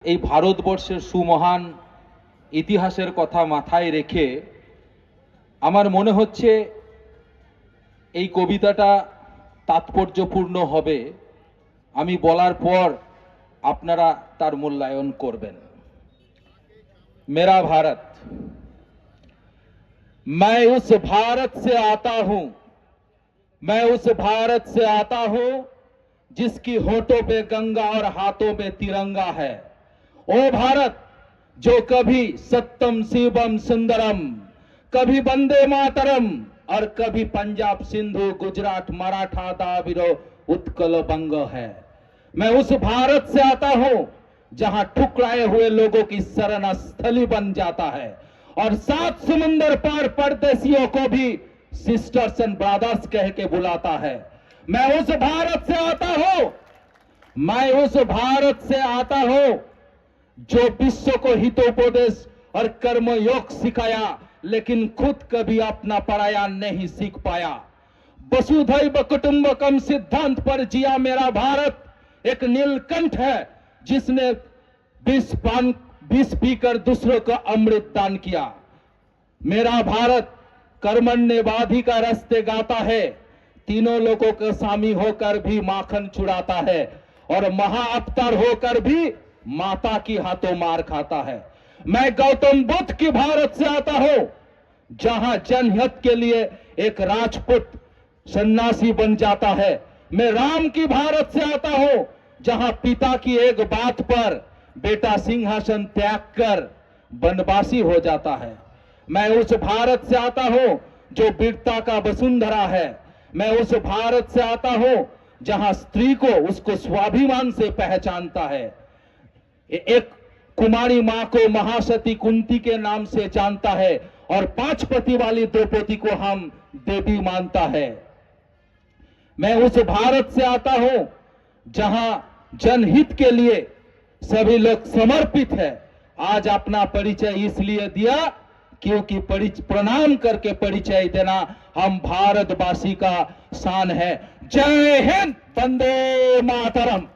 এই ভারতবর্ষের সুমহান ইতিহাসের কথা মাথায় রেখে আমার মনে হচ্ছে এই কবিতাটা তাৎপর্যপূর্ণ হবে। আমি বলার পর আপনারা তার মূল্যায়ন করবেন। मेरा भारत, मैं उस भारत से आता हूं, मैं उस भारत से आता हूं जिसकी होठों पे गंगा और हाथों में तिरंगा है। ओ भारत जो कभी सत्यम शिवम सुंदरम, कभी वंदे मातरम और कभी पंजाब सिंधु गुजरात मराठा द्राविड़ उत्कल बंग है। मैं उस भारत से आता हूं जहां ठुकराए हुए लोगों की शरण स्थली बन जाता है और 7 समुंदर पार परदेशियों को भी सिस्टर्स एंड ब्रदर्स कह के बुलाता है। मैं उस भारत से आता हूं, मैं उस भारत से आता हूं जो विश्व को हितोपदेश और कर्मयोग सिखाया लेकिन खुद कभी अपना पराया नहीं सीख पाया। वसुधैव कुटुंबकम सिद्धांत पर जिया मेरा भारत एक नीलकंठ है जिसने विष पीकर दूसरों को अमृत दान किया। मेरा भारत कर्मण्यवादी का रास्ते गाता है, तीनों लोगों के स्वामी होकर भी माखन छुड़ाता है और महाअवतार होकर भी माता की हाथों मार खाता है। मैं गौतम बुद्ध की भारत से आता हूं जहां जनहित के लिए एक राजपूत सन्यासी बन जाता है। मैं राम की भारत से आता हूं जहां पिता की एक बात पर बेटा सिंहासन त्याग कर वनवासी हो जाता है। मैं उस भारत से आता हूं जो वीरता का वसुंधरा है। मैं उस भारत से आता हूं जहां स्त्री को उसको स्वाभिमान से पहचानता है। एक कुमारी मां को महासती कुंती के नाम से जानता है और 5 पति वाली द्रौपदी को हम देवी मानता है। मैं उस भारत से आता हूं जहां जनहित के लिए सभी लोग समर्पित है। आज अपना परिचय इसलिए दिया क्योंकि प्रणाम करके परिचय देना हम भारतवासी का शान है। जय हिंद, वंदे मातरम।